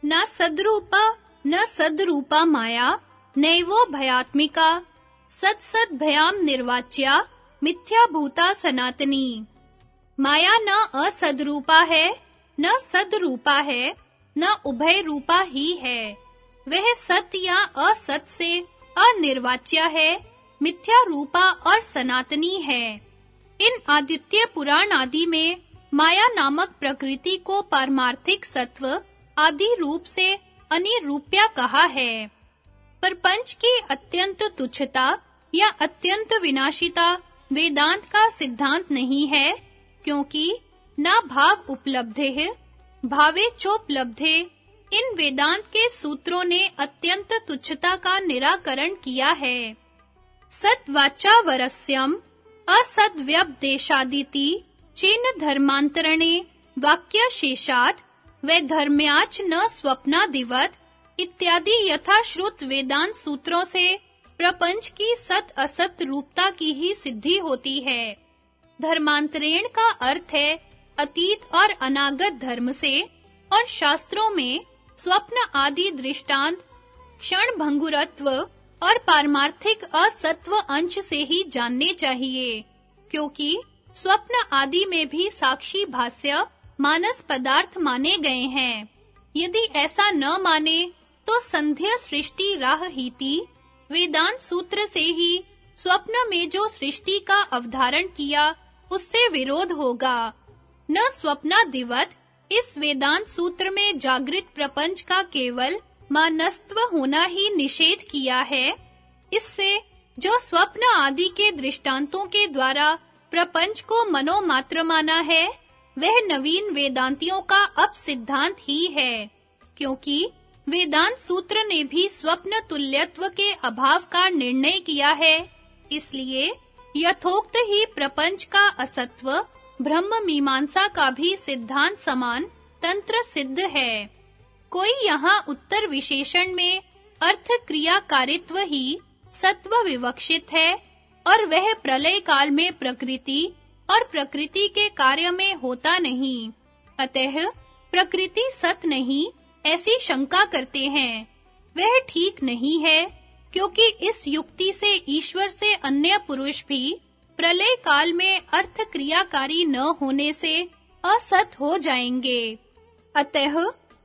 न सद्रूपा माया नैवो भयात्मिका सत् भयाम निर्वाच्या मिथ्या भूता सनातनी। माया न असद्रूपा है, न सद्रूपा है, न उभय रूपा ही है। वह सत्य या असत से अनिर्वाच्य है, मिथ्या रूपा और सनातनी है। इन आदित्य पुराण आदि में माया नामक प्रकृति को पारमार्थिक सत्व आदि रूप से अनिरूप्या कहा है। प्रपंच की अत्यंत तुच्छता या अत्यंत विनाशिता वेदांत का सिद्धांत नहीं है, क्योंकि ना भाव उपलब्धे भावे चोपलब्धे इन वेदांत के सूत्रों ने अत्यंत तुच्छता का निराकरण किया है। सद्वाचा वरस्यम असद्व्यपदेशादिति चेन धर्मांतरणे वाक्य शेषात् वे धर्म्याच न स्वप्नादिवत् इत्यादि यथाश्रुत वेदांत सूत्रों से प्रपंच की सत असत रूपता की ही सिद्धि होती है। धर्मांतरेण का अर्थ है अतीत और अनागत धर्म से, और शास्त्रों में स्वप्न आदि दृष्टांत क्षण भंगुरत्व और पारमार्थिक असत्व अंश से ही जानने चाहिए, क्योंकि स्वप्न आदि में भी साक्षी भाष्य मानस पदार्थ माने गए हैं। यदि ऐसा न माने तो संध्या सृष्टि राहहीति वेदांत सूत्र से ही स्वप्न में जो सृष्टि का अवधारण किया उससे विरोध होगा। न स्वप्नादिवत् इस वेदांत सूत्र में जागृत प्रपंच का केवल मानसत्व होना ही निषेध किया है। इससे जो स्वप्न आदि के दृष्टांतों के द्वारा प्रपंच को मनोमात्र माना है, वह नवीन वेदांतियों का अपसिद्धांत ही है, क्योंकि वेदांत सूत्र ने भी स्वप्न तुल्यत्व के अभाव का निर्णय किया है। इसलिए यथोक्त ही प्रपंच का असत्व ब्रह्म मीमांसा का भी सिद्धांत समान तंत्र सिद्ध है। कोई यहाँ उत्तर विशेषण में अर्थ क्रिया कारित्व ही सत्व विवक्षित है, और वह प्रलय काल में प्रकृति और प्रकृति के कार्य में होता नहीं। अतः प्रकृति सत नहीं ऐसी शंका करते हैं, वह ठीक नहीं है, क्योंकि इस युक्ति से ईश्वर से अन्य पुरुष भी प्रलय काल में अर्थ क्रियाकारी न होने से असत हो जाएंगे। अतः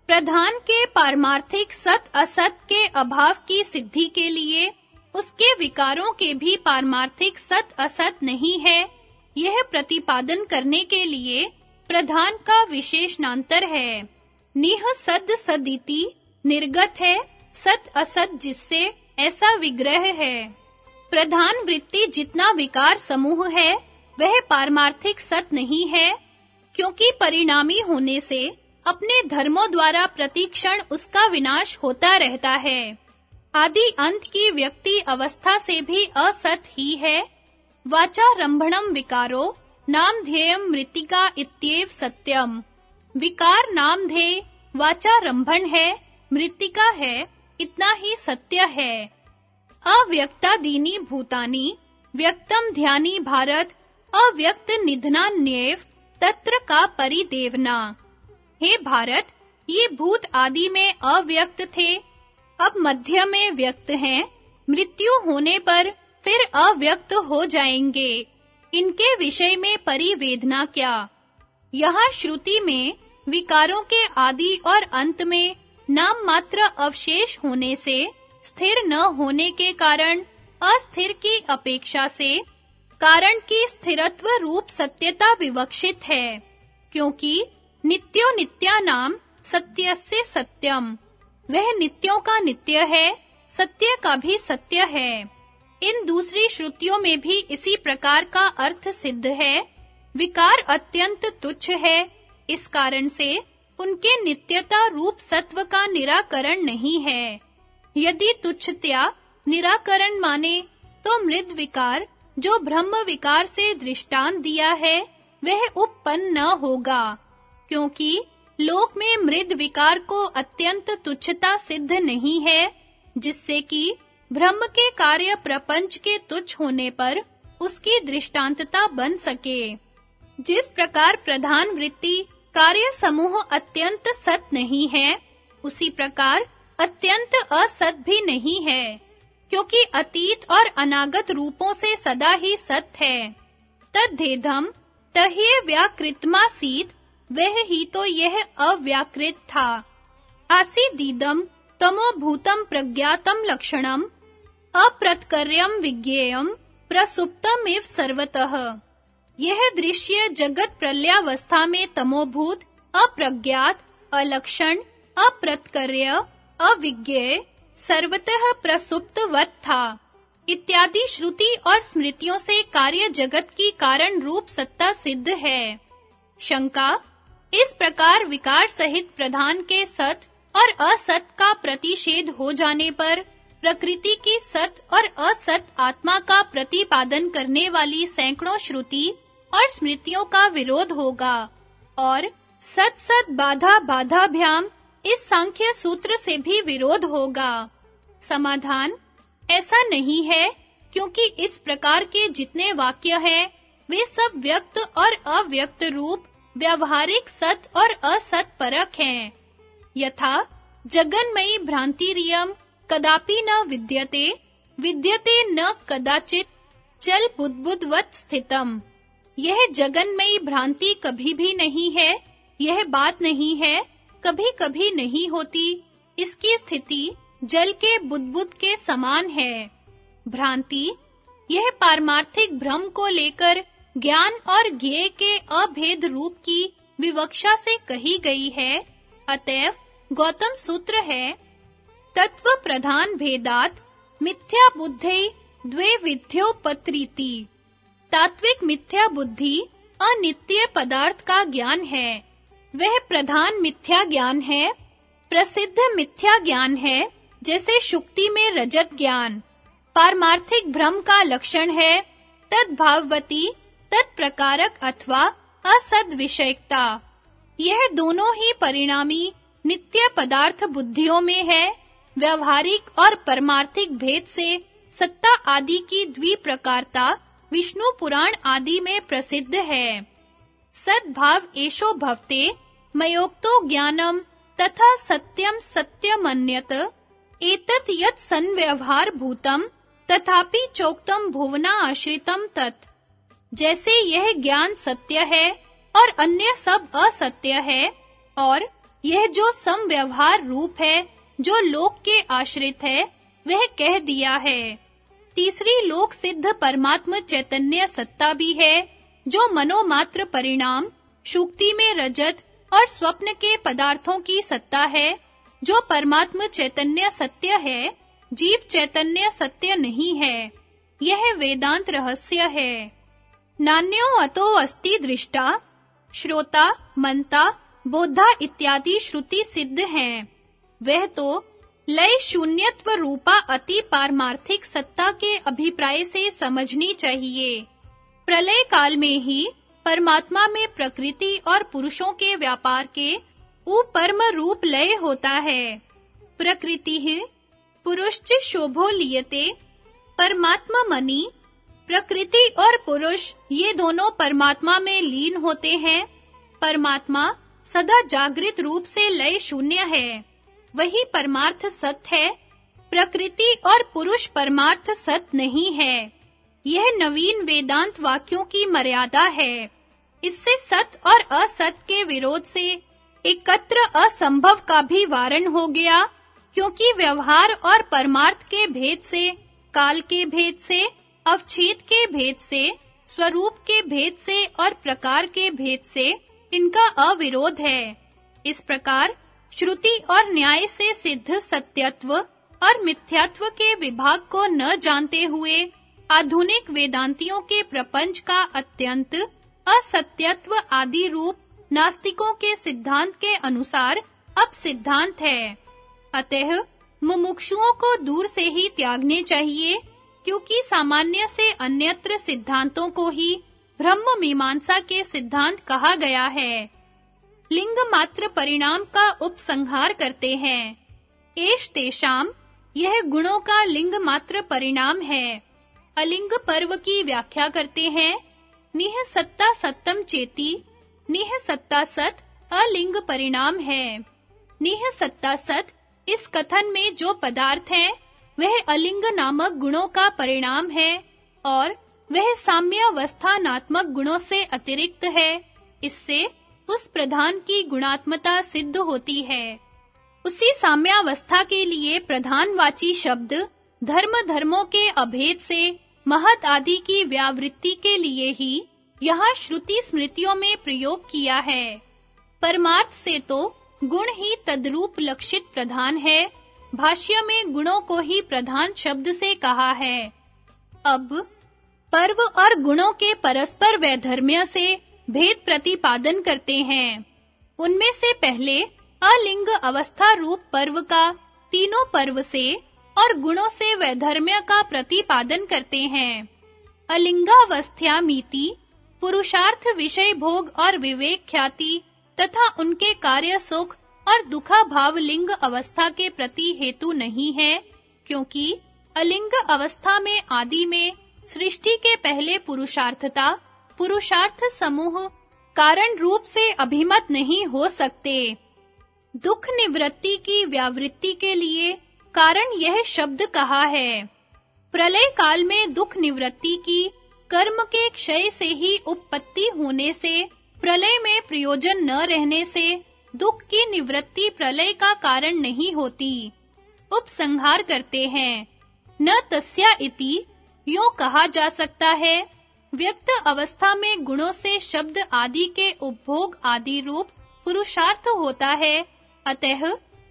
प्रधान के पारमार्थिक सत असत के अभाव की सिद्धि के लिए उसके विकारों के भी पारमार्थिक सत असत नहीं है, यह प्रतिपादन करने के लिए प्रधान का विशेषणांतर है। निह सद सदिति निर्गत है सत असत जिससे ऐसा विग्रह है। प्रधान वृत्ति जितना विकार समूह है वह पारमार्थिक सत नहीं है, क्योंकि परिणामी होने से अपने धर्मों द्वारा प्रतिक्षण उसका विनाश होता रहता है। आदि अंत की व्यक्ति अवस्था से भी असत ही है। वाचारंभणम विकारो नामध्येयम मृत्तिका इत्येव सत्यम। विकार नामध्येय वाचारंभण है, मृत्तिका है, इतना ही सत्य है। अव्यक्तादीनि भूतानि व्यक्तम ध्यानि भारत अव्यक्त निधनान्येव तत्र का परिदेवना। हे भारत, ये भूत आदि में अव्यक्त थे, अब मध्य में व्यक्त हैं, मृत्यु होने पर फिर अव्यक्त हो जाएंगे। इनके विषय में परिवेदना क्या? यहाँ श्रुति में विकारों के आदि और अंत में नाम मात्र अवशेष होने से स्थिर न होने के कारण अस्थिर की अपेक्षा से कारण की स्थिरत्व रूप सत्यता विवक्षित है, क्योंकि नित्यो नित्या नाम सत्यस्य सत्यम। वह नित्यों का नित्य है, सत्य का भी सत्य है। इन दूसरी श्रुतियों में भी इसी प्रकार का अर्थ सिद्ध है। विकार अत्यंत तुच्छ है, इस कारण से उनके नित्यता रूप सत्व का निराकरण नहीं है। यदि तुच्छत्या निराकरण माने तो मृद विकार जो ब्रह्म विकार से दृष्टांत दिया है वह उपपन्न न होगा, क्योंकि लोक में मृद विकार को अत्यंत तुच्छता सिद्ध नहीं है, जिससे कि ब्रह्म के कार्य प्रपंच के तुच्छ होने पर उसकी दृष्टांतता बन सके। जिस प्रकार प्रधान वृत्ति कार्य समूह अत्यंत सत नहीं है, उसी प्रकार अत्यंत असत भी नहीं है, क्योंकि अतीत और अनागत रूपों से सदा ही सत है। तद्धेदम तह्ये व्याकृतमासीत्, वह ही तो यह अव्याकृत था। आसीदीदम तमो भूतम प्रज्ञातम लक्षणम अप्रतकर्यम विज्ञेयम प्रसुप्तम इव सर्वतः। यह दृश्य जगत प्रलयावस्था में तमोभूत, अप्रज्ञात, अलक्षण, अप्रतकर्य, अविज्ञेय, सर्वतः प्रसुप्तवत था। इत्यादि श्रुति और स्मृतियों से कार्य जगत की कारण रूप सत्ता सिद्ध है। शंका: इस प्रकार विकार सहित प्रधान के सत और असत का प्रतिषेध हो जाने पर प्रकृति की सत और असत आत्मा का प्रतिपादन करने वाली सैकड़ों श्रुति और स्मृतियों का विरोध होगा, और सत सत बाधा बाधाभ्याम इस सांख्य सूत्र से भी विरोध होगा। समाधान: ऐसा नहीं है, क्योंकि इस प्रकार के जितने वाक्य हैं वे सब व्यक्त और अव्यक्त रूप व्यावहारिक सत और असत परक हैं। यथा जगन्मयी भ्रांतिरियम कदापि न विद्यते, विद्यते न कदाचित चल बुद्बुद्वत स्थितम। यह जगन्मयी भ्रांति कभी भी नहीं है, यह बात नहीं है, कभी-कभी नहीं होती। इसकी स्थिति जल के बुद्बुद के समान है। भ्रांति यह पारमार्थिक भ्रम को लेकर ज्ञान और ज्ञेय के अभेद रूप की विवक्षा से कही गई है। अतएव गौतम सूत्र है, तत्व प्रधान भेदात मिथ्या बुद्धि द्वे विद्योपत्रीति। तात्विक मिथ्या बुद्धि अनित्य पदार्थ का ज्ञान है, वह प्रधान मिथ्या ज्ञान है। प्रसिद्ध मिथ्या ज्ञान है, जैसे शुक्ति में रजत ज्ञान। पारमार्थिक भ्रम का लक्षण है तद्भाववती, तत्प्रकारक अथवा असद विषयकता। यह दोनों ही परिणामी नित्य पदार्थ बुद्धियों में है। व्यवहारिक और परमार्थिक भेद से सत्ता आदि की द्विप्रकारता विष्णु पुराण आदि में प्रसिद्ध है। सद्भाव एषो भवते मयोक्तो ज्ञानम तथा सत्यम सत्यमन्यत एतत् यत् संव्यवहार भूतम तथापि चोक्तम भुवना आश्रितम तत्। जैसे यह ज्ञान सत्य है और अन्य सब असत्य है, और यह जो समव्यवहार रूप है जो लोक के आश्रित है, वह कह दिया है। तीसरी लोक सिद्ध परमात्म चैतन्य सत्ता भी है, जो मनोमात्र परिणाम शुक्ति में रजत और स्वप्न के पदार्थों की सत्ता है। जो परमात्म चैतन्य सत्य है, जीव चैतन्य सत्य नहीं है। यह वेदांत रहस्य है। नान्यो अतो अस्ति दृष्टा, श्रोता, मंता, बोधा इत्यादि श्रुति सिद्ध हैं। वह तो लय शून्यत्व रूपा अति पारमार्थिक सत्ता के अभिप्राय से समझनी चाहिए। प्रलय काल में ही परमात्मा में प्रकृति और पुरुषों के व्यापार के उपरम रूप लय होता है। प्रकृति ही पुरुषच शोभो लियते, परमात्मा मनि। प्रकृति और पुरुष ये दोनों परमात्मा में लीन होते हैं। परमात्मा सदा जागृत रूप से लय शून्य है, वही परमार्थ सत्य है। प्रकृति और पुरुष परमार्थ सत्य नहीं है। यह नवीन वेदांत वाक्यों की मर्यादा है। इससे सत्य और असत्य के विरोध से एकत्र असंभव का भी वारण हो गया, क्योंकि व्यवहार और परमार्थ के भेद से, काल के भेद से, अवच्छेद के भेद से, स्वरूप के भेद से और प्रकार के भेद से इनका अविरोध है। इस प्रकार श्रुति और न्याय से सिद्ध सत्यत्व और मिथ्यात्व के विभाग को न जानते हुए आधुनिक वेदांतियों के प्रपंच का अत्यंत असत्यत्व आदि रूप नास्तिकों के सिद्धांत के अनुसार अब सिद्धांत है। अतः मुमुक्षुओं को दूर से ही त्यागने चाहिए, क्योंकि सामान्य से अन्यत्र सिद्धांतों को ही ब्रह्म मीमांसा के सिद्धांत कहा गया है। लिंग मात्र परिणाम का उपसंहार करते हैं। एष तेषाम, यह गुणों का लिंग मात्र परिणाम है। अलिंग पर्व की व्याख्या करते हैं। निह सत्ता सत्तम चेति, निह सत्ता सत अलिंग परिणाम है। निह सत्ता सत इस कथन में जो पदार्थ हैं, वह अलिंग नामक गुणों का परिणाम है और वह साम्यावस्थानात्मक गुणों से अतिरिक्त है। इससे उस प्रधान की गुणात्मता सिद्ध होती है। उसी साम्यावस्था के लिए प्रधानवाची शब्द धर्मों के अभेद से महत आदि की व्यावृत्ति के लिए ही यहाँ श्रुति स्मृतियों में प्रयोग किया है। परमार्थ से तो गुण ही तद्रूप लक्षित प्रधान है। भाष्य में गुणों को ही प्रधान शब्द से कहा है। अब पर्व और गुणों के परस्पर वैधर्म्य से भेद प्रतिपादन करते हैं। उनमें से पहले अलिंग अवस्था रूप पर्व का तीनों पर्व से और गुणों से वैधर्म्य का प्रतिपादन करते हैं। अलिंगावस्थ्यामिति पुरुषार्थ विषय भोग और विवेक ख्याति तथा उनके कार्य सुख और दुखा भाव लिंग अवस्था के प्रति हेतु नहीं है, क्योंकि अलिंग अवस्था में आदि में सृष्टि के पहले पुरुषार्थता पुरुषार्थ समूह कारण रूप से अभिमत नहीं हो सकते। दुख निवृत्ति की व्यावृत्ति के लिए कारण यह शब्द कहा है। प्रलय काल में दुख निवृत्ति की कर्म के क्षय से ही उत्पत्ति होने से प्रलय में प्रयोजन न रहने से दुख की निवृत्ति प्रलय का कारण नहीं होती। उपसंहार करते हैं। न तस्या इति यों कहा जा सकता है, व्यक्त अवस्था में गुणों से शब्द आदि के उपभोग आदि रूप पुरुषार्थ होता है, अतः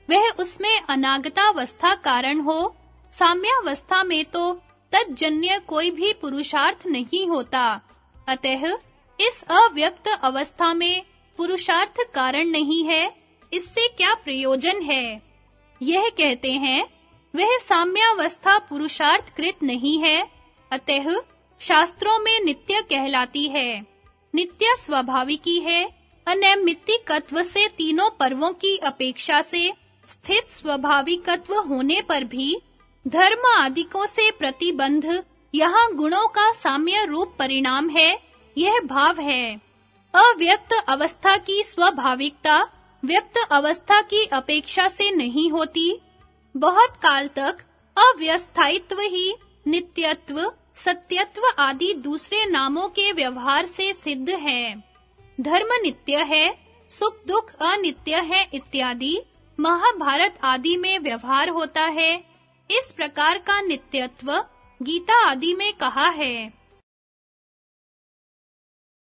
वह उसमें अनागतावस्था कारण हो। साम्यावस्था में तो तज्जन्य कोई भी पुरुषार्थ नहीं होता, अतः इस अव्यक्त अवस्था में पुरुषार्थ कारण नहीं है। इससे क्या प्रयोजन है? यह कहते हैं, वह साम्यावस्था पुरुषार्थ कृत नहीं है, अतः शास्त्रों में नित्य कहलाती है। नित्य स्वाभाविकी है। अनैमित्तिकत्व से तीनों पर्वों की अपेक्षा से स्थित स्वाभाविकत्व होने पर भी धर्म आदिकों से प्रतिबंध यहाँ गुणों का साम्य रूप परिणाम है, यह भाव है। अव्यक्त अवस्था की स्वाभाविकता व्यक्त अवस्था की अपेक्षा से नहीं होती। बहुत काल तक अव्यवस्थायित्व ही नित्यत्व, सत्यत्व आदि दूसरे नामों के व्यवहार से सिद्ध है। धर्म नित्य है, सुख दुख अनित्य है इत्यादि महाभारत आदि में व्यवहार होता है। इस प्रकार का नित्यत्व गीता आदि में कहा है।